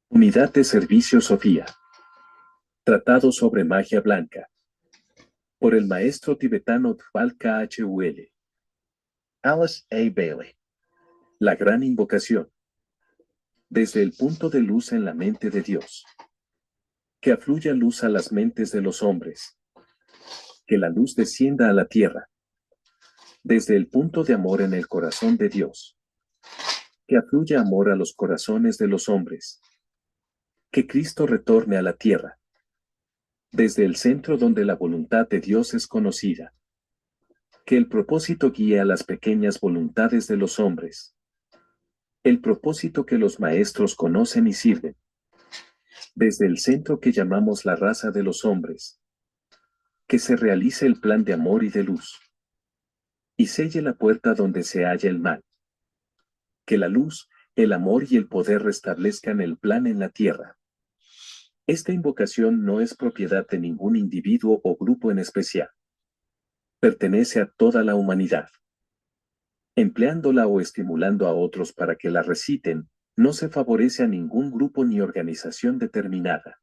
Unidad de Servicio Sofía. Tratado sobre Magia Blanca. Por el maestro tibetano Dhval Khul. Alice A. Bailey. La gran invocación. Desde el punto de luz en la mente de Dios. Que afluya luz a las mentes de los hombres. Que la luz descienda a la tierra. Desde el punto de amor en el corazón de Dios. Que afluya amor a los corazones de los hombres. Que Cristo retorne a la tierra. Desde el centro donde la voluntad de Dios es conocida. Que el propósito guíe a las pequeñas voluntades de los hombres. El propósito que los maestros conocen y sirven. Desde el centro que llamamos la raza de los hombres. Que se realice el plan de amor y de luz. Y selle la puerta donde se halla el mal. Que la luz, el amor y el poder restablezcan el plan en la tierra. Esta invocación no es propiedad de ningún individuo o grupo en especial. Pertenece a toda la humanidad. Empleándola o estimulando a otros para que la reciten, no se favorece a ningún grupo ni organización determinada.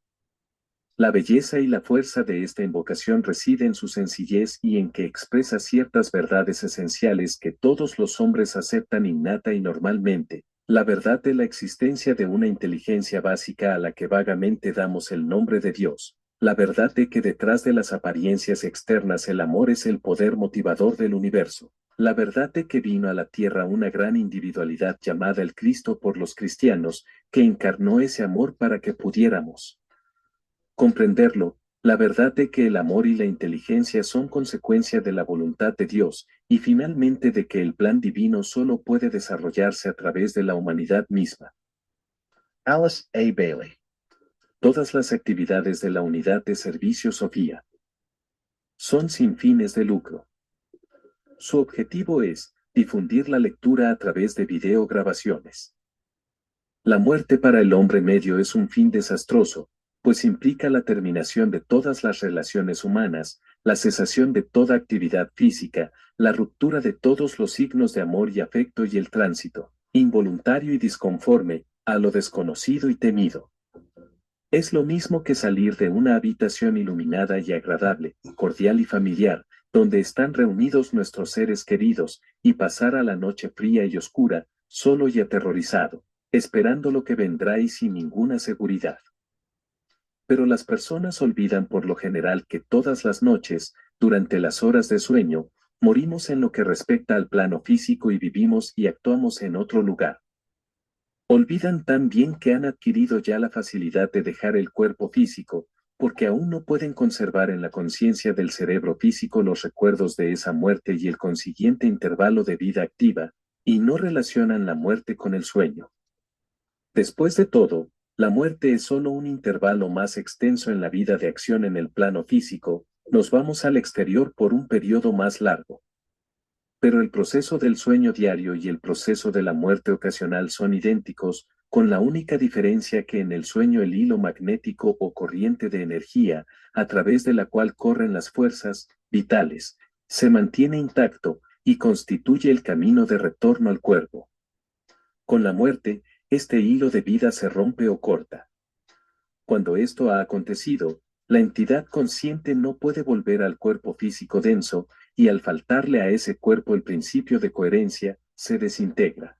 La belleza y la fuerza de esta invocación reside en su sencillez y en que expresa ciertas verdades esenciales que todos los hombres aceptan innata y normalmente, la verdad de la existencia de una inteligencia básica a la que vagamente damos el nombre de Dios, la verdad de que detrás de las apariencias externas el amor es el poder motivador del universo, la verdad de que vino a la tierra una gran individualidad llamada el Cristo por los cristianos, que encarnó ese amor para que pudiéramos comprenderlo, la verdad de que el amor y la inteligencia son consecuencia de la voluntad de Dios, y finalmente de que el plan divino solo puede desarrollarse a través de la humanidad misma. Alice A. Bailey. Todas las actividades de la Unidad de Servicio Sofía son sin fines de lucro. Su objetivo es difundir la lectura a través de videograbaciones. La muerte para el hombre medio es un fin desastroso, pues implica la terminación de todas las relaciones humanas, la cesación de toda actividad física, la ruptura de todos los signos de amor y afecto y el tránsito, involuntario y disconforme, a lo desconocido y temido. Es lo mismo que salir de una habitación iluminada y agradable, cordial y familiar, donde están reunidos nuestros seres queridos, y pasar a la noche fría y oscura, solo y aterrorizado, esperando lo que vendrá y sin ninguna seguridad. Pero las personas olvidan por lo general que todas las noches, durante las horas de sueño, morimos en lo que respecta al plano físico y vivimos y actuamos en otro lugar. Olvidan también que han adquirido ya la facilidad de dejar el cuerpo físico, porque aún no pueden conservar en la conciencia del cerebro físico los recuerdos de esa muerte y el consiguiente intervalo de vida activa, y no relacionan la muerte con el sueño. Después de todo, la muerte es solo un intervalo más extenso en la vida de acción en el plano físico, nos vamos al exterior por un periodo más largo. Pero el proceso del sueño diario y el proceso de la muerte ocasional son idénticos, con la única diferencia que en el sueño el hilo magnético o corriente de energía, a través de la cual corren las fuerzas vitales, se mantiene intacto y constituye el camino de retorno al cuerpo. Con la muerte, este hilo de vida se rompe o corta. Cuando esto ha acontecido, la entidad consciente no puede volver al cuerpo físico denso, y al faltarle a ese cuerpo el principio de coherencia, se desintegra.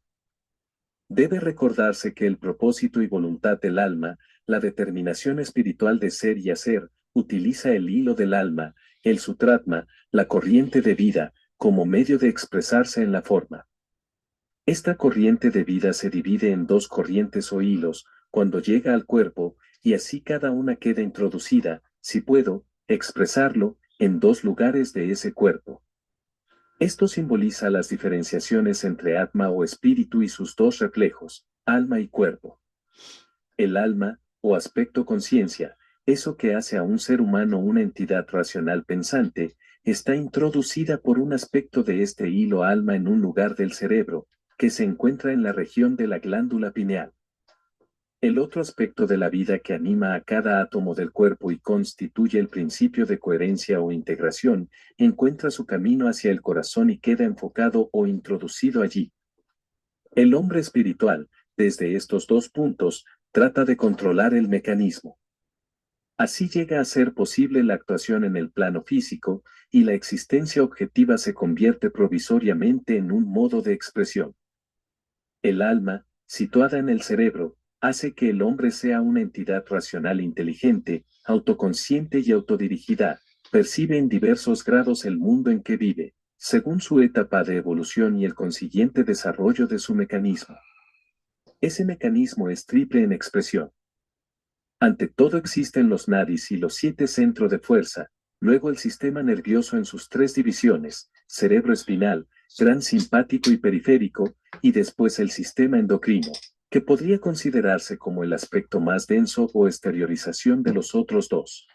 Debe recordarse que el propósito y voluntad del alma, la determinación espiritual de ser y hacer, utiliza el hilo del alma, el sutratma, la corriente de vida, como medio de expresarse en la forma. Esta corriente de vida se divide en dos corrientes o hilos, cuando llega al cuerpo, y así cada una queda introducida, si puedo, expresarlo, en dos lugares de ese cuerpo. Esto simboliza las diferenciaciones entre Atma o espíritu y sus dos reflejos, alma y cuerpo. El alma, o aspecto conciencia, eso que hace a un ser humano una entidad racional pensante, está introducida por un aspecto de este hilo alma en un lugar del cerebro, que se encuentra en la región de la glándula pineal. El otro aspecto de la vida que anima a cada átomo del cuerpo y constituye el principio de coherencia o integración, encuentra su camino hacia el corazón y queda enfocado o introducido allí. El hombre espiritual, desde estos dos puntos, trata de controlar el mecanismo. Así llega a ser posible la actuación en el plano físico, y la existencia objetiva se convierte provisoriamente en un modo de expresión. El alma, situada en el cerebro, hace que el hombre sea una entidad racional inteligente, autoconsciente y autodirigida, percibe en diversos grados el mundo en que vive, según su etapa de evolución y el consiguiente desarrollo de su mecanismo. Ese mecanismo es triple en expresión. Ante todo existen los nadis y los 7 centros de fuerza, luego el sistema nervioso en sus 3 divisiones, cerebro espinal, gran simpático y periférico, y después el sistema endocrino, que podría considerarse como el aspecto más denso o exteriorización de los otros dos.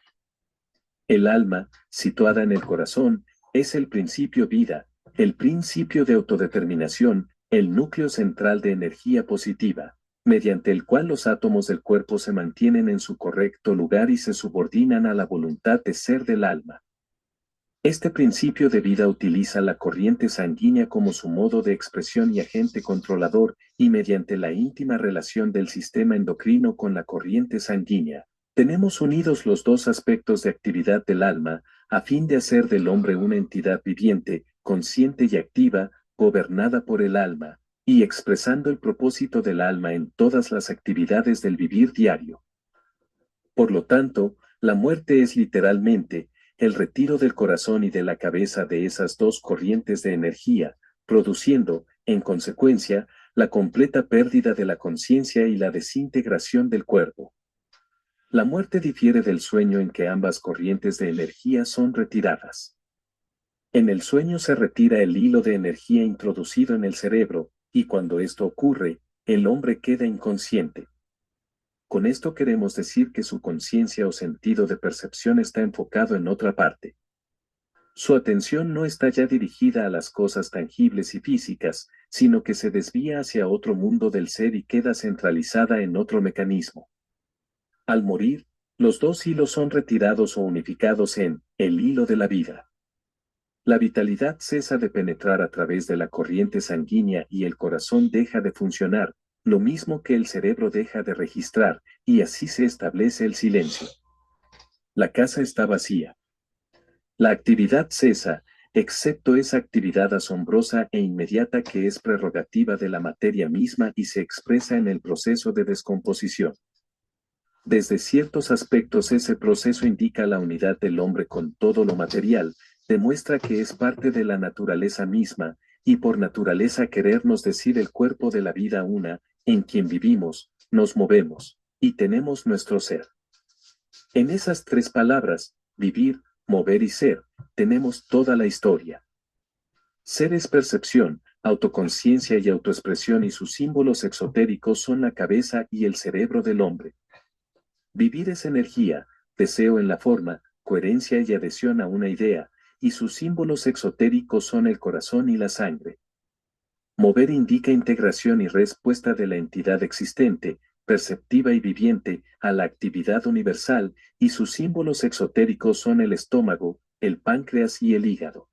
El alma, situada en el corazón, es el principio vida, el principio de autodeterminación, el núcleo central de energía positiva, mediante el cual los átomos del cuerpo se mantienen en su correcto lugar y se subordinan a la voluntad de ser del alma. Este principio de vida utiliza la corriente sanguínea como su modo de expresión y agente controlador, y mediante la íntima relación del sistema endocrino con la corriente sanguínea, tenemos unidos los dos aspectos de actividad del alma, a fin de hacer del hombre una entidad viviente, consciente y activa, gobernada por el alma, y expresando el propósito del alma en todas las actividades del vivir diario. Por lo tanto, la muerte es literalmente el retiro del corazón y de la cabeza de esas dos corrientes de energía, produciendo, en consecuencia, la completa pérdida de la conciencia y la desintegración del cuerpo. La muerte difiere del sueño en que ambas corrientes de energía son retiradas. En el sueño se retira el hilo de energía introducido en el cerebro, y cuando esto ocurre, el hombre queda inconsciente. Con esto queremos decir que su conciencia o sentido de percepción está enfocado en otra parte. Su atención no está ya dirigida a las cosas tangibles y físicas, sino que se desvía hacia otro mundo del ser y queda centralizada en otro mecanismo. Al morir, los dos hilos son retirados o unificados en el hilo de la vida. La vitalidad cesa de penetrar a través de la corriente sanguínea y el corazón deja de funcionar, lo mismo que el cerebro deja de registrar, y así se establece el silencio. La casa está vacía. La actividad cesa, excepto esa actividad asombrosa e inmediata que es prerrogativa de la materia misma y se expresa en el proceso de descomposición. Desde ciertos aspectos ese proceso indica la unidad del hombre con todo lo material, demuestra que es parte de la naturaleza misma, y por naturaleza querernos decir el cuerpo de la vida una, en quien vivimos, nos movemos, y tenemos nuestro ser. En esas 3 palabras, vivir, mover y ser, tenemos toda la historia. Ser es percepción, autoconciencia y autoexpresión, y sus símbolos exotéricos son la cabeza y el cerebro del hombre. Vivir es energía, deseo en la forma, coherencia y adhesión a una idea, y sus símbolos exotéricos son el corazón y la sangre. Mover indica integración y respuesta de la entidad existente, perceptiva y viviente, a la actividad universal, y sus símbolos exotéricos son el estómago, el páncreas y el hígado.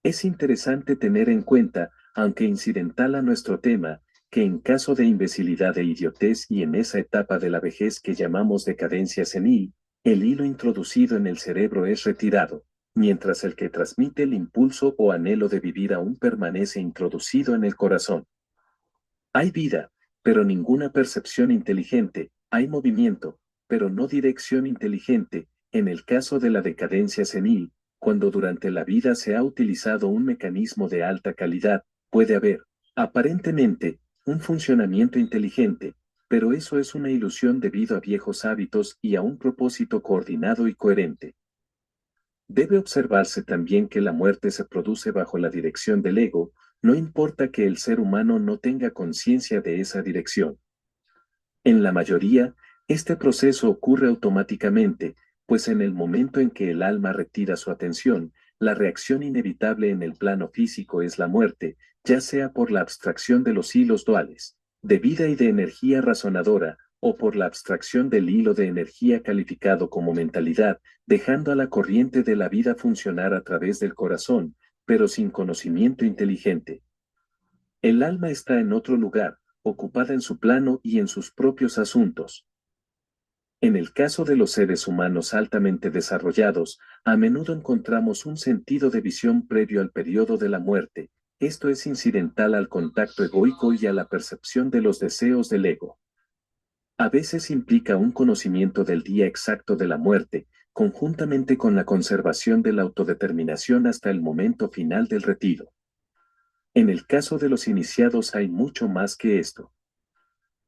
Es interesante tener en cuenta, aunque incidental a nuestro tema, que en caso de imbecilidad e idiotez y en esa etapa de la vejez que llamamos decadencia senil, el hilo introducido en el cerebro es retirado, mientras el que transmite el impulso o anhelo de vivir aún permanece introducido en el corazón. Hay vida, pero ninguna percepción inteligente, hay movimiento, pero no dirección inteligente, en el caso de la decadencia senil, cuando durante la vida se ha utilizado un mecanismo de alta calidad, puede haber, aparentemente, un funcionamiento inteligente, pero eso es una ilusión debido a viejos hábitos y a un propósito coordinado y coherente. Debe observarse también que la muerte se produce bajo la dirección del ego, no importa que el ser humano no tenga conciencia de esa dirección. En la mayoría, este proceso ocurre automáticamente, pues en el momento en que el alma retira su atención, la reacción inevitable en el plano físico es la muerte, ya sea por la abstracción de los hilos duales, de vida y de energía razonadora, o por la abstracción del hilo de energía calificado como mentalidad, dejando a la corriente de la vida funcionar a través del corazón, pero sin conocimiento inteligente. El alma está en otro lugar, ocupada en su plano y en sus propios asuntos. En el caso de los seres humanos altamente desarrollados, a menudo encontramos un sentido de visión previo al periodo de la muerte. Esto es incidental al contacto egoico y a la percepción de los deseos del ego. A veces implica un conocimiento del día exacto de la muerte, conjuntamente con la conservación de la autodeterminación hasta el momento final del retiro. En el caso de los iniciados hay mucho más que esto.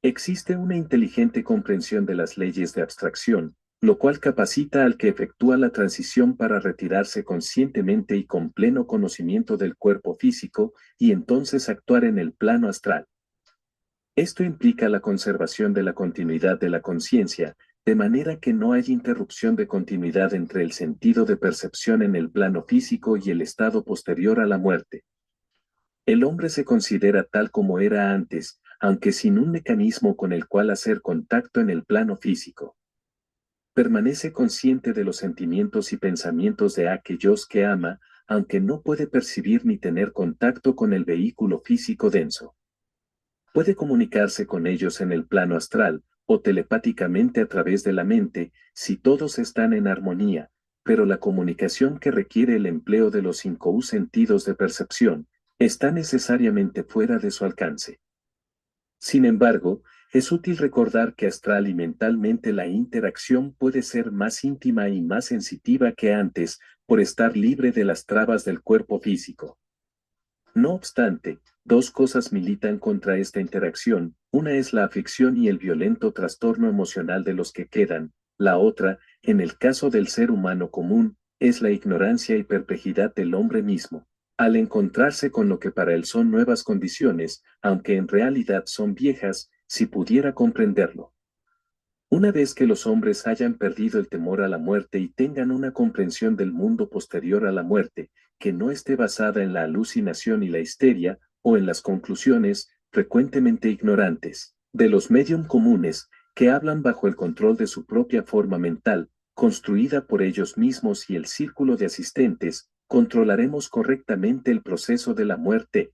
Existe una inteligente comprensión de las leyes de abstracción, lo cual capacita al que efectúa la transición para retirarse conscientemente y con pleno conocimiento del cuerpo físico, y entonces actuar en el plano astral. Esto implica la conservación de la continuidad de la conciencia, de manera que no hay interrupción de continuidad entre el sentido de percepción en el plano físico y el estado posterior a la muerte. El hombre se considera tal como era antes, aunque sin un mecanismo con el cual hacer contacto en el plano físico. Permanece consciente de los sentimientos y pensamientos de aquellos que ama, aunque no puede percibir ni tener contacto con el vehículo físico denso. Puede comunicarse con ellos en el plano astral, o telepáticamente a través de la mente, si todos están en armonía, pero la comunicación que requiere el empleo de los 5 sentidos de percepción, está necesariamente fuera de su alcance. Sin embargo, es útil recordar que astral y mentalmente la interacción puede ser más íntima y más sensitiva que antes, por estar libre de las trabas del cuerpo físico. No obstante, 2 cosas militan contra esta interacción: una es la aflicción y el violento trastorno emocional de los que quedan; la otra, en el caso del ser humano común, es la ignorancia y perplejidad del hombre mismo, al encontrarse con lo que para él son nuevas condiciones, aunque en realidad son viejas, si pudiera comprenderlo. Una vez que los hombres hayan perdido el temor a la muerte y tengan una comprensión del mundo posterior a la muerte, que no esté basada en la alucinación y la histeria, o en las conclusiones, frecuentemente ignorantes, de los médium comunes, que hablan bajo el control de su propia forma mental, construida por ellos mismos y el círculo de asistentes, controlaremos correctamente el proceso de la muerte.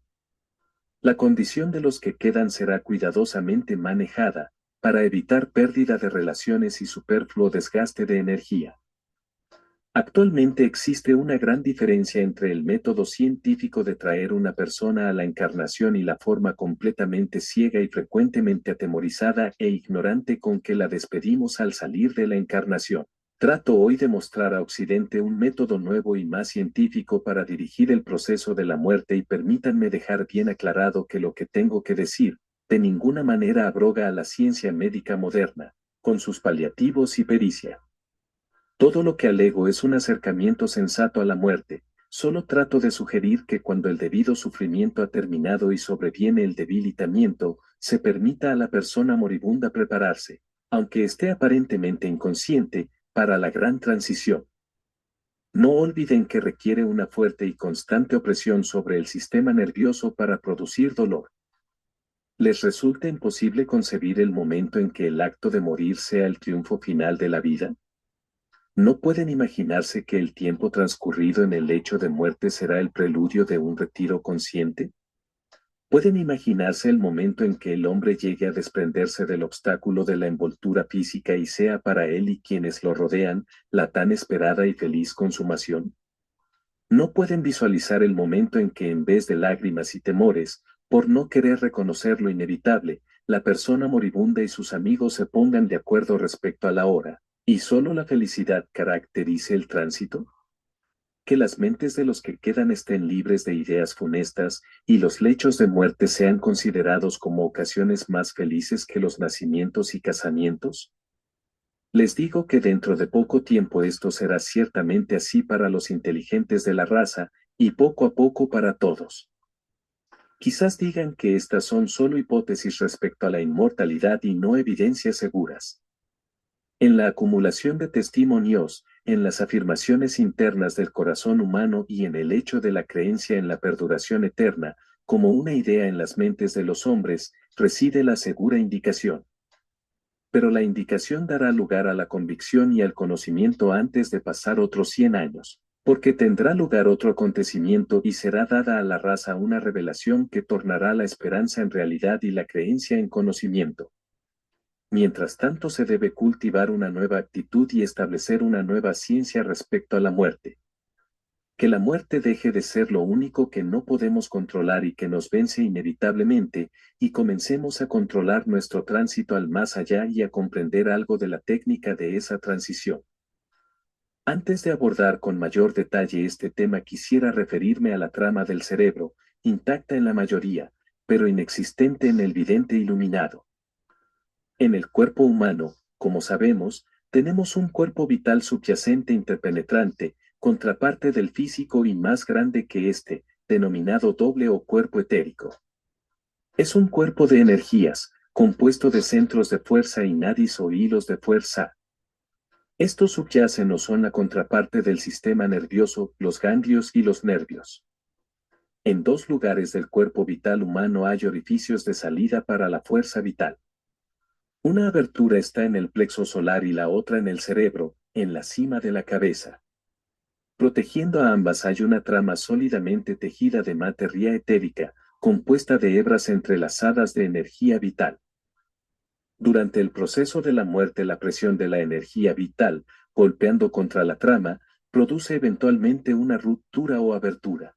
La condición de los que quedan será cuidadosamente manejada, para evitar pérdida de relaciones y superfluo desgaste de energía. Actualmente existe una gran diferencia entre el método científico de traer una persona a la encarnación y la forma completamente ciega y frecuentemente atemorizada e ignorante con que la despedimos al salir de la encarnación. Trato hoy de mostrar a Occidente un método nuevo y más científico para dirigir el proceso de la muerte, y permítanme dejar bien aclarado que lo que tengo que decir, de ninguna manera abroga a la ciencia médica moderna, con sus paliativos y pericia. Todo lo que alego es un acercamiento sensato a la muerte. Solo trato de sugerir que cuando el debido sufrimiento ha terminado y sobreviene el debilitamiento, se permita a la persona moribunda prepararse, aunque esté aparentemente inconsciente, para la gran transición. No olviden que requiere una fuerte y constante opresión sobre el sistema nervioso para producir dolor. ¿Les resulta imposible concebir el momento en que el acto de morir sea el triunfo final de la vida? ¿No pueden imaginarse que el tiempo transcurrido en el lecho de muerte será el preludio de un retiro consciente? ¿Pueden imaginarse el momento en que el hombre llegue a desprenderse del obstáculo de la envoltura física y sea para él y quienes lo rodean la tan esperada y feliz consumación? ¿No pueden visualizar el momento en que, en vez de lágrimas y temores, por no querer reconocer lo inevitable, la persona moribunda y sus amigos se pongan de acuerdo respecto a la hora, y solo la felicidad caracterice el tránsito? Que las mentes de los que quedan estén libres de ideas funestas, y los lechos de muerte sean considerados como ocasiones más felices que los nacimientos y casamientos. Les digo que dentro de poco tiempo esto será ciertamente así para los inteligentes de la raza, y poco a poco para todos. Quizás digan que estas son solo hipótesis respecto a la inmortalidad y no evidencias seguras. En la acumulación de testimonios, en las afirmaciones internas del corazón humano y en el hecho de la creencia en la perduración eterna, como una idea en las mentes de los hombres, reside la segura indicación. Pero la indicación dará lugar a la convicción y al conocimiento antes de pasar otros 100 años. Porque tendrá lugar otro acontecimiento y será dada a la raza una revelación que tornará la esperanza en realidad y la creencia en conocimiento. Mientras tanto se debe cultivar una nueva actitud y establecer una nueva ciencia respecto a la muerte. Que la muerte deje de ser lo único que no podemos controlar y que nos vence inevitablemente, y comencemos a controlar nuestro tránsito al más allá y a comprender algo de la técnica de esa transición. Antes de abordar con mayor detalle este tema quisiera referirme a la trama del cerebro, intacta en la mayoría, pero inexistente en el vidente iluminado. En el cuerpo humano, como sabemos, tenemos un cuerpo vital subyacente interpenetrante, contraparte del físico y más grande que éste, denominado doble o cuerpo etérico. Es un cuerpo de energías, compuesto de centros de fuerza y nadis o hilos de fuerza. Estos subyacen o son la contraparte del sistema nervioso, los ganglios y los nervios. En dos lugares del cuerpo vital humano hay orificios de salida para la fuerza vital. Una abertura está en el plexo solar y la otra en el cerebro, en la cima de la cabeza. Protegiendo a ambas hay una trama sólidamente tejida de materia etérica, compuesta de hebras entrelazadas de energía vital. Durante el proceso de la muerte, la presión de la energía vital, golpeando contra la trama, produce eventualmente una ruptura o abertura.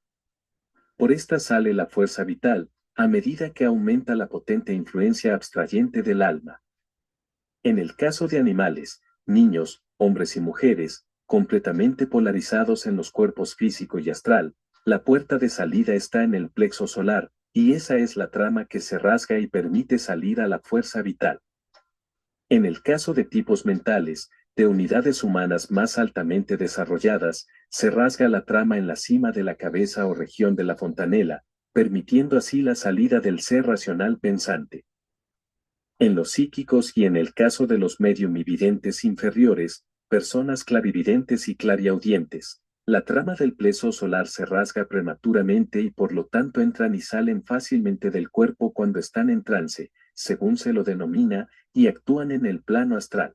Por esta sale la fuerza vital, a medida que aumenta la potente influencia abstrayente del alma. En el caso de animales, niños, hombres y mujeres, completamente polarizados en los cuerpos físico y astral, la puerta de salida está en el plexo solar, y esa es la trama que se rasga y permite salir a la fuerza vital. En el caso de tipos mentales, de unidades humanas más altamente desarrolladas, se rasga la trama en la cima de la cabeza o región de la fontanela, permitiendo así la salida del ser racional pensante. En los psíquicos y en el caso de los mediumividentes inferiores, personas clarividentes y clariaudientes, la trama del plexo solar se rasga prematuramente y por lo tanto entran y salen fácilmente del cuerpo cuando están en trance, según se lo denomina, y actúan en el plano astral.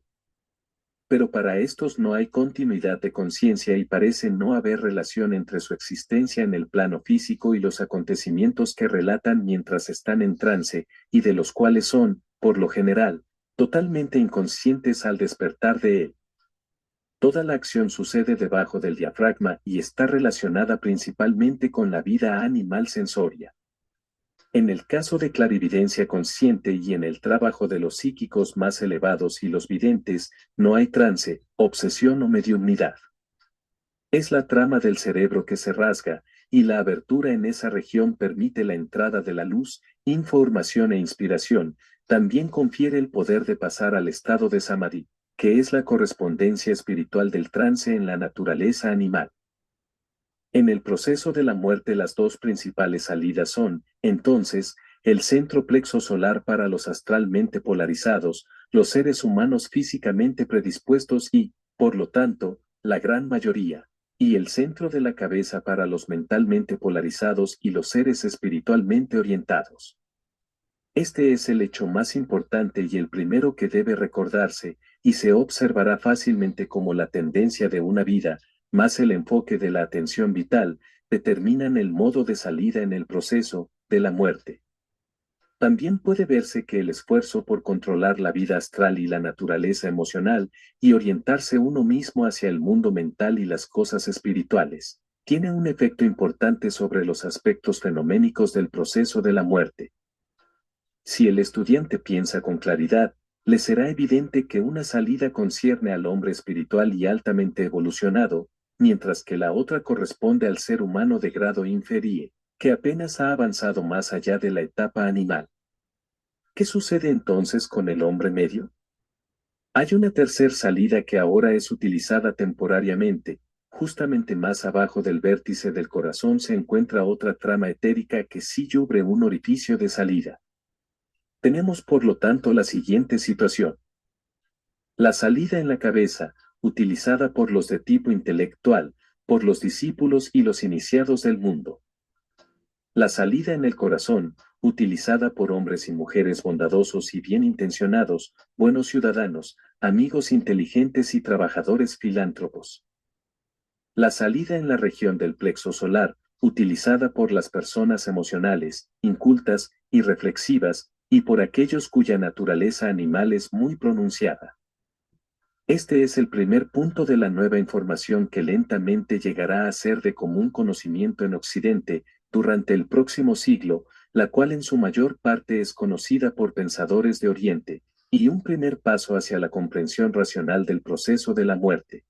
Pero para estos no hay continuidad de conciencia y parece no haber relación entre su existencia en el plano físico y los acontecimientos que relatan mientras están en trance, y de los cuales son, por lo general, totalmente inconscientes al despertar de él. Toda la acción sucede debajo del diafragma y está relacionada principalmente con la vida animal sensoria. En el caso de clarividencia consciente y en el trabajo de los psíquicos más elevados y los videntes, no hay trance, obsesión o mediunidad. Es la trama del cerebro que se rasga, y la abertura en esa región permite la entrada de la luz, información e inspiración. También confiere el poder de pasar al estado de samadhi, que es la correspondencia espiritual del trance en la naturaleza animal. En el proceso de la muerte las dos principales salidas son, entonces, el centro plexo solar para los astralmente polarizados, los seres humanos físicamente predispuestos y, por lo tanto, la gran mayoría, y el centro de la cabeza para los mentalmente polarizados y los seres espiritualmente orientados. Este es el hecho más importante y el primero que debe recordarse, y se observará fácilmente como la tendencia de una vida, más el enfoque de la atención vital, determinan el modo de salida en el proceso de la muerte. También puede verse que el esfuerzo por controlar la vida astral y la naturaleza emocional, y orientarse uno mismo hacia el mundo mental y las cosas espirituales, tiene un efecto importante sobre los aspectos fenoménicos del proceso de la muerte. Si el estudiante piensa con claridad, le será evidente que una salida concierne al hombre espiritual y altamente evolucionado, mientras que la otra corresponde al ser humano de grado inferior, que apenas ha avanzado más allá de la etapa animal. ¿Qué sucede entonces con el hombre medio? Hay una tercer salida que ahora es utilizada temporariamente. Justamente más abajo del vértice del corazón se encuentra otra trama etérica que sí cubre un orificio de salida. Tenemos por lo tanto la siguiente situación. La salida en la cabeza, utilizada por los de tipo intelectual, por los discípulos y los iniciados del mundo. La salida en el corazón, utilizada por hombres y mujeres bondadosos y bien intencionados, buenos ciudadanos, amigos inteligentes y trabajadores filántropos. La salida en la región del plexo solar, utilizada por las personas emocionales, incultas y reflexivas, y por aquellos cuya naturaleza animal es muy pronunciada. Este es el primer punto de la nueva información que lentamente llegará a ser de común conocimiento en Occidente durante el próximo siglo, la cual en su mayor parte es conocida por pensadores de Oriente, y un primer paso hacia la comprensión racional del proceso de la muerte.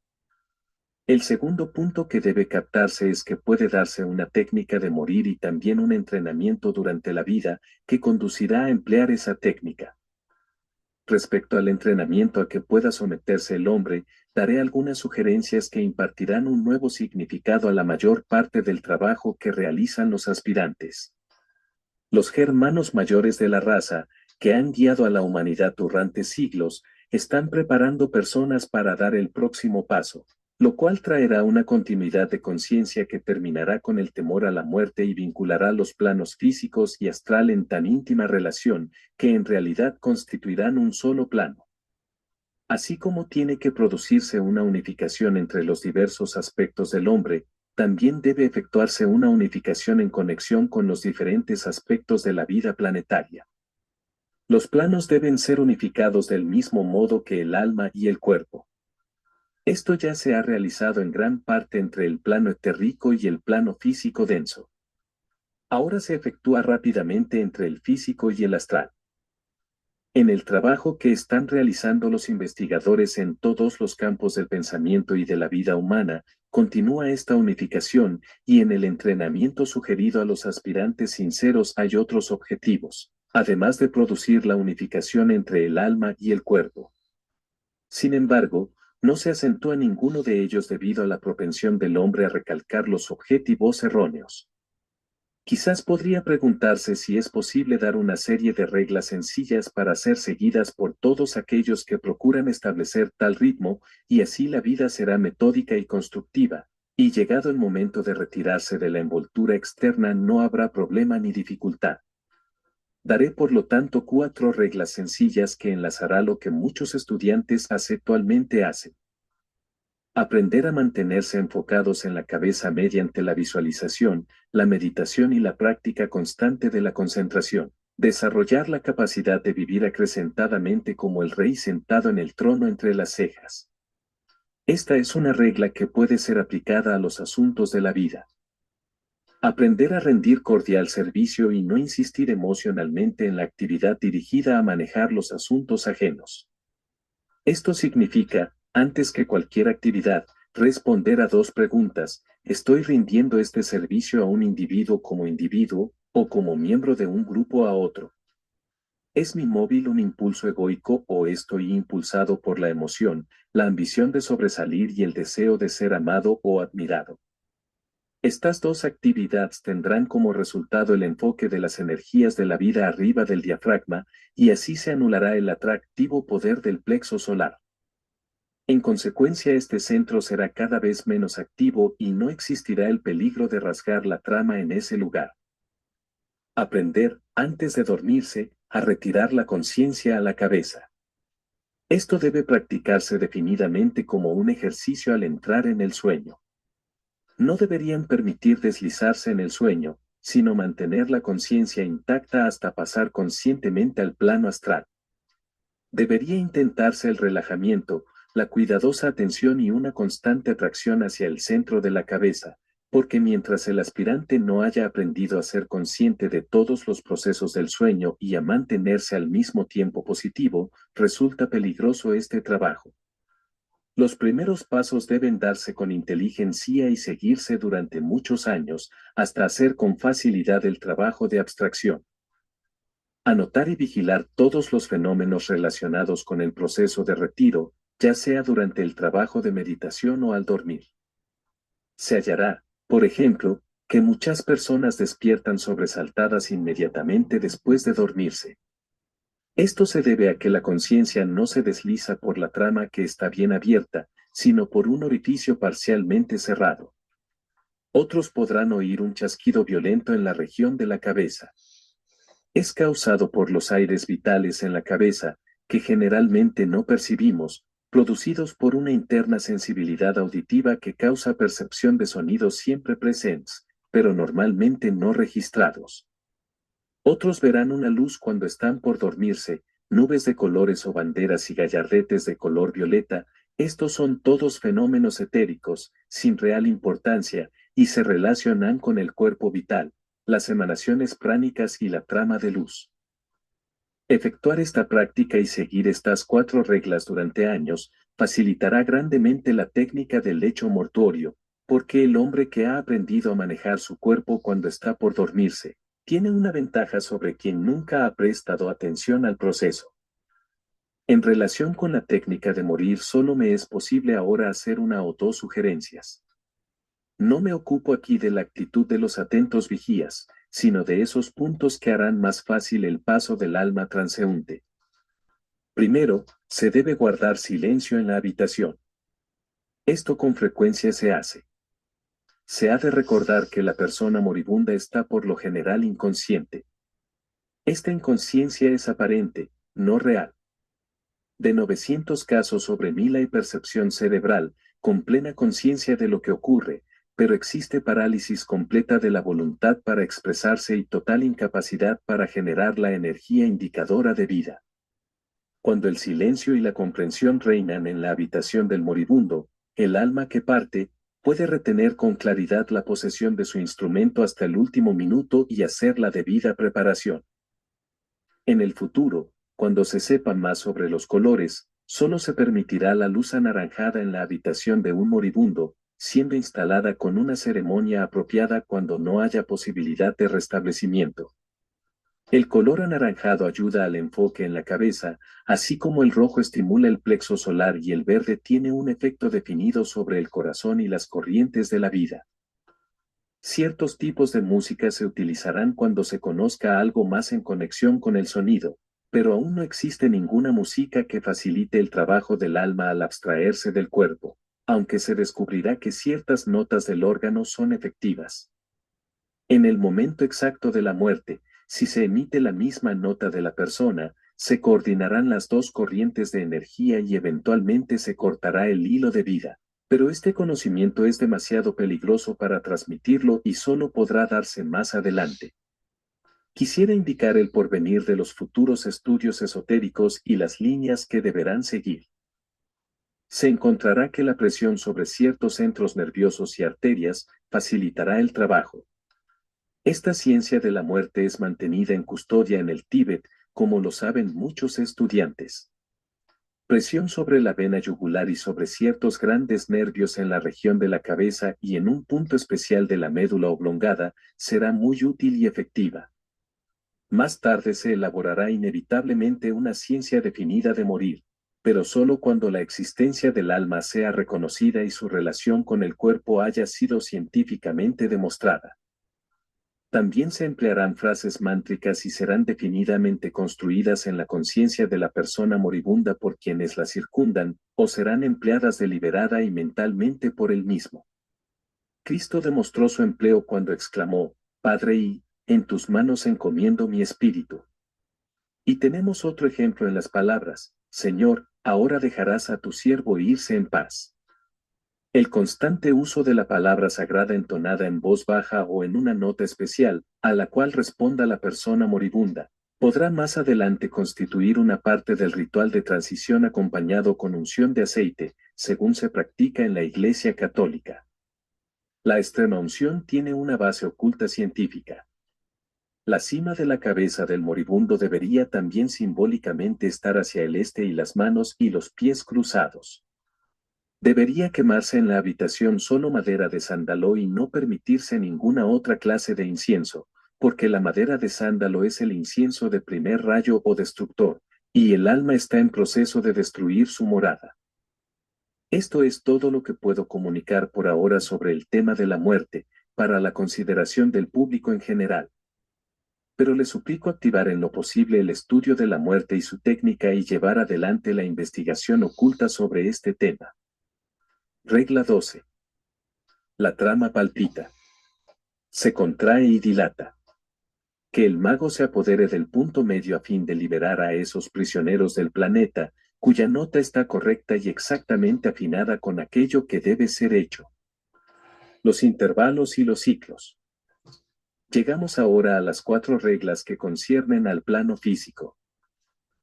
El segundo punto que debe captarse es que puede darse una técnica de morir y también un entrenamiento durante la vida que conducirá a emplear esa técnica. Respecto al entrenamiento a que pueda someterse el hombre, daré algunas sugerencias que impartirán un nuevo significado a la mayor parte del trabajo que realizan los aspirantes. Los hermanos mayores de la raza, que han guiado a la humanidad durante siglos, están preparando personas para dar el próximo paso, lo cual traerá una continuidad de conciencia que terminará con el temor a la muerte y vinculará los planos físicos y astral en tan íntima relación, que en realidad constituirán un solo plano. Así como tiene que producirse una unificación entre los diversos aspectos del hombre, también debe efectuarse una unificación en conexión con los diferentes aspectos de la vida planetaria. Los planos deben ser unificados del mismo modo que el alma y el cuerpo. Esto ya se ha realizado en gran parte entre el plano etérico y el plano físico denso. Ahora se efectúa rápidamente entre el físico y el astral. En el trabajo que están realizando los investigadores en todos los campos del pensamiento y de la vida humana, continúa esta unificación, y en el entrenamiento sugerido a los aspirantes sinceros hay otros objetivos, además de producir la unificación entre el alma y el cuerpo. Sin embargo, no se acentúa ninguno de ellos debido a la propensión del hombre a recalcar los objetivos erróneos. Quizás podría preguntarse si es posible dar una serie de reglas sencillas para ser seguidas por todos aquellos que procuran establecer tal ritmo, y así la vida será metódica y constructiva, y llegado el momento de retirarse de la envoltura externa no habrá problema ni dificultad. Daré por lo tanto 4 reglas sencillas que enlazará lo que muchos estudiantes actualmente hacen. Aprender a mantenerse enfocados en la cabeza mediante la visualización, la meditación y la práctica constante de la concentración. Desarrollar la capacidad de vivir acrecentadamente como el rey sentado en el trono entre las cejas. Esta es una regla que puede ser aplicada a los asuntos de la vida. Aprender a rendir cordial servicio y no insistir emocionalmente en la actividad dirigida a manejar los asuntos ajenos. Esto significa, antes que cualquier actividad, responder a 2 preguntas: ¿estoy rindiendo este servicio a un individuo o como miembro de un grupo a otro? ¿Es mi móvil un impulso egoico o estoy impulsado por la emoción, la ambición de sobresalir y el deseo de ser amado o admirado? Estas 2 actividades tendrán como resultado el enfoque de las energías de la vida arriba del diafragma, y así se anulará el atractivo poder del plexo solar. En consecuencia, este centro será cada vez menos activo y no existirá el peligro de rasgar la trama en ese lugar. Aprender, antes de dormirse, a retirar la conciencia a la cabeza. Esto debe practicarse definidamente como un ejercicio al entrar en el sueño. No deberían permitir deslizarse en el sueño, sino mantener la conciencia intacta hasta pasar conscientemente al plano astral. Debería intentarse el relajamiento, la cuidadosa atención y una constante atracción hacia el centro de la cabeza, porque mientras el aspirante no haya aprendido a ser consciente de todos los procesos del sueño y a mantenerse al mismo tiempo positivo, resulta peligroso este trabajo. Los primeros pasos deben darse con inteligencia y seguirse durante muchos años, hasta hacer con facilidad el trabajo de abstracción. Anotar y vigilar todos los fenómenos relacionados con el proceso de retiro, ya sea durante el trabajo de meditación o al dormir. Se hallará, por ejemplo, que muchas personas despiertan sobresaltadas inmediatamente después de dormirse. Esto se debe a que la conciencia no se desliza por la trama que está bien abierta, sino por un orificio parcialmente cerrado. Otros podrán oír un chasquido violento en la región de la cabeza. Es causado por los aires vitales en la cabeza, que generalmente no percibimos, producidos por una interna sensibilidad auditiva que causa percepción de sonidos siempre presentes, pero normalmente no registrados. Otros verán una luz cuando están por dormirse, nubes de colores o banderas y gallardetes de color violeta. Estos son todos fenómenos etéricos, sin real importancia, y se relacionan con el cuerpo vital, las emanaciones pránicas y la trama de luz. Efectuar esta práctica y seguir estas 4 reglas durante años facilitará grandemente la técnica del lecho mortuorio, porque el hombre que ha aprendido a manejar su cuerpo cuando está por dormirse, tiene una ventaja sobre quien nunca ha prestado atención al proceso. En relación con la técnica de morir, solo me es posible ahora hacer una o dos sugerencias. No me ocupo aquí de la actitud de los atentos vigías, sino de esos puntos que harán más fácil el paso del alma transeúnte. Primero, se debe guardar silencio en la habitación. Esto con frecuencia se hace. Se ha de recordar que la persona moribunda está por lo general inconsciente. Esta inconsciencia es aparente, no real. De 900 casos sobre 1000 hay percepción cerebral, con plena conciencia de lo que ocurre, pero existe parálisis completa de la voluntad para expresarse y total incapacidad para generar la energía indicadora de vida. Cuando el silencio y la comprensión reinan en la habitación del moribundo, el alma que parte puede retener con claridad la posesión de su instrumento hasta el último minuto y hacer la debida preparación. En el futuro, cuando se sepa más sobre los colores, solo se permitirá la luz anaranjada en la habitación de un moribundo, siendo instalada con una ceremonia apropiada cuando no haya posibilidad de restablecimiento. El color anaranjado ayuda al enfoque en la cabeza, así como el rojo estimula el plexo solar y el verde tiene un efecto definido sobre el corazón y las corrientes de la vida. Ciertos tipos de música se utilizarán cuando se conozca algo más en conexión con el sonido, pero aún no existe ninguna música que facilite el trabajo del alma al abstraerse del cuerpo, aunque se descubrirá que ciertas notas del órgano son efectivas. En el momento exacto de la muerte, si se emite la misma nota de la persona, se coordinarán las dos corrientes de energía y eventualmente se cortará el hilo de vida. Pero este conocimiento es demasiado peligroso para transmitirlo y solo podrá darse más adelante. Quisiera indicar el porvenir de los futuros estudios esotéricos y las líneas que deberán seguir. Se encontrará que la presión sobre ciertos centros nerviosos y arterias facilitará el trabajo. Esta ciencia de la muerte es mantenida en custodia en el Tíbet, como lo saben muchos estudiantes. Presión sobre la vena yugular y sobre ciertos grandes nervios en la región de la cabeza y en un punto especial de la médula oblongada será muy útil y efectiva. Más tarde se elaborará inevitablemente una ciencia definida de morir, pero solo cuando la existencia del alma sea reconocida y su relación con el cuerpo haya sido científicamente demostrada. También se emplearán frases mántricas y serán definidamente construidas en la conciencia de la persona moribunda por quienes la circundan, o serán empleadas deliberada y mentalmente por él mismo. Cristo demostró su empleo cuando exclamó, Padre, en tus manos encomiendo mi espíritu. Y tenemos otro ejemplo en las palabras, Señor, ahora dejarás a tu siervo irse en paz. El constante uso de la palabra sagrada entonada en voz baja o en una nota especial, a la cual responda la persona moribunda, podrá más adelante constituir una parte del ritual de transición acompañado con unción de aceite, según se practica en la Iglesia Católica. La extremaunción tiene una base oculta científica. La cima de la cabeza del moribundo debería también simbólicamente estar hacia el este y las manos y los pies cruzados. Debería quemarse en la habitación solo madera de sándalo y no permitirse ninguna otra clase de incienso, porque la madera de sándalo es el incienso de primer rayo o destructor, y el alma está en proceso de destruir su morada. Esto es todo lo que puedo comunicar por ahora sobre el tema de la muerte, para la consideración del público en general. Pero le suplico activar en lo posible el estudio de la muerte y su técnica y llevar adelante la investigación oculta sobre este tema. Regla 12. La trama palpita. Se contrae y dilata. Que el mago se apodere del punto medio a fin de liberar a esos prisioneros del planeta, cuya nota está correcta y exactamente afinada con aquello que debe ser hecho. Los intervalos y los ciclos. Llegamos ahora a las 4 reglas que conciernen al plano físico.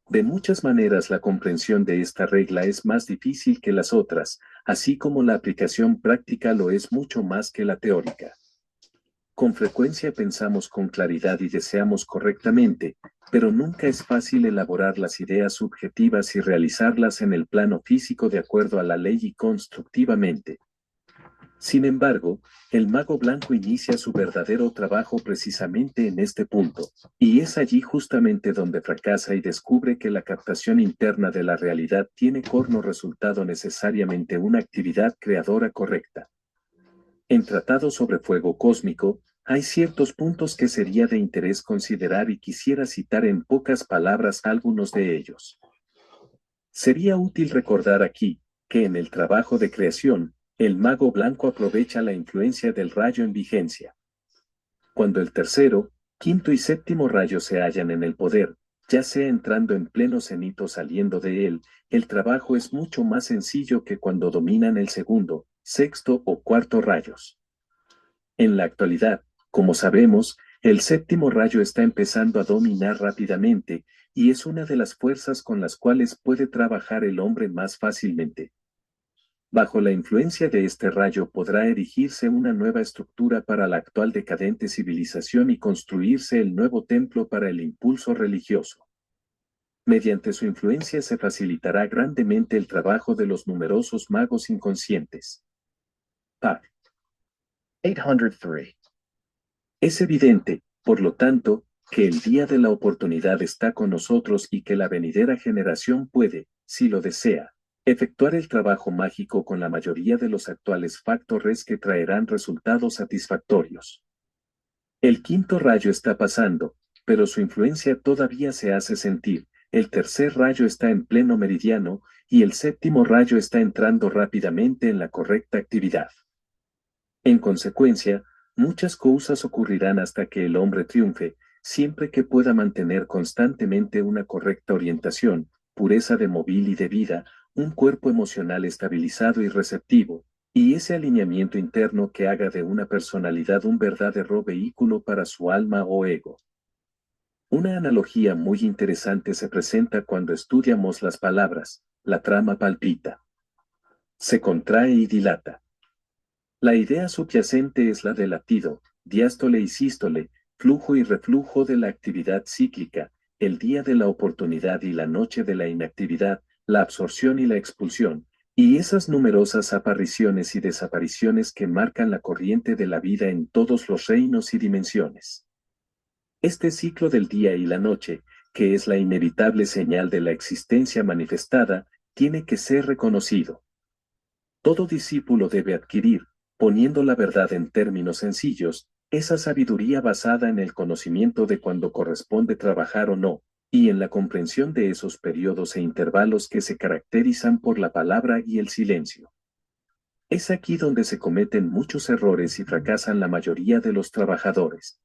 De muchas maneras la comprensión de esta regla es más difícil que las otras, así como la aplicación práctica lo es mucho más que la teórica. Con frecuencia pensamos con claridad y deseamos correctamente, pero nunca es fácil elaborar las ideas subjetivas y realizarlas en el plano físico de acuerdo a la ley y constructivamente. Sin embargo, el mago blanco inicia su verdadero trabajo precisamente en este punto, y es allí justamente donde fracasa y descubre que la captación interna de la realidad tiene como resultado necesariamente una actividad creadora correcta. En Tratado sobre Fuego Cósmico, hay ciertos puntos que sería de interés considerar y quisiera citar en pocas palabras algunos de ellos. Sería útil recordar aquí, que en el trabajo de creación, el mago blanco aprovecha la influencia del rayo en vigencia. Cuando el tercero, quinto y séptimo rayo se hallan en el poder, ya sea entrando en pleno cenit o saliendo de él, el trabajo es mucho más sencillo que cuando dominan el segundo, sexto o cuarto rayos. En la actualidad, como sabemos, el séptimo rayo está empezando a dominar rápidamente, y es una de las fuerzas con las cuales puede trabajar el hombre más fácilmente. Bajo la influencia de este rayo podrá erigirse una nueva estructura para la actual decadente civilización y construirse el nuevo templo para el impulso religioso. Mediante su influencia se facilitará grandemente el trabajo de los numerosos magos inconscientes. Pag. 803. Es evidente, por lo tanto, que el día de la oportunidad está con nosotros y que la venidera generación puede, si lo desea, efectuar el trabajo mágico con la mayoría de los actuales factores que traerán resultados satisfactorios. El quinto rayo está pasando, pero su influencia todavía se hace sentir, el tercer rayo está en pleno meridiano, y el séptimo rayo está entrando rápidamente en la correcta actividad. En consecuencia, muchas cosas ocurrirán hasta que el hombre triunfe, siempre que pueda mantener constantemente una correcta orientación, pureza de móvil y de vida, un cuerpo emocional estabilizado y receptivo, y ese alineamiento interno que haga de una personalidad un verdadero vehículo para su alma o ego. Una analogía muy interesante se presenta cuando estudiamos las palabras, la trama palpita. Se contrae y dilata. La idea subyacente es la de latido, diástole y sístole, flujo y reflujo de la actividad cíclica, el día de la oportunidad y la noche de la inactividad, la absorción y la expulsión, y esas numerosas apariciones y desapariciones que marcan la corriente de la vida en todos los reinos y dimensiones. Este ciclo del día y la noche, que es la inevitable señal de la existencia manifestada, tiene que ser reconocido. Todo discípulo debe adquirir, poniendo la verdad en términos sencillos, esa sabiduría basada en el conocimiento de cuándo corresponde trabajar o no, y en la comprensión de esos periodos e intervalos que se caracterizan por la palabra y el silencio. Es aquí donde se cometen muchos errores y fracasan la mayoría de los trabajadores.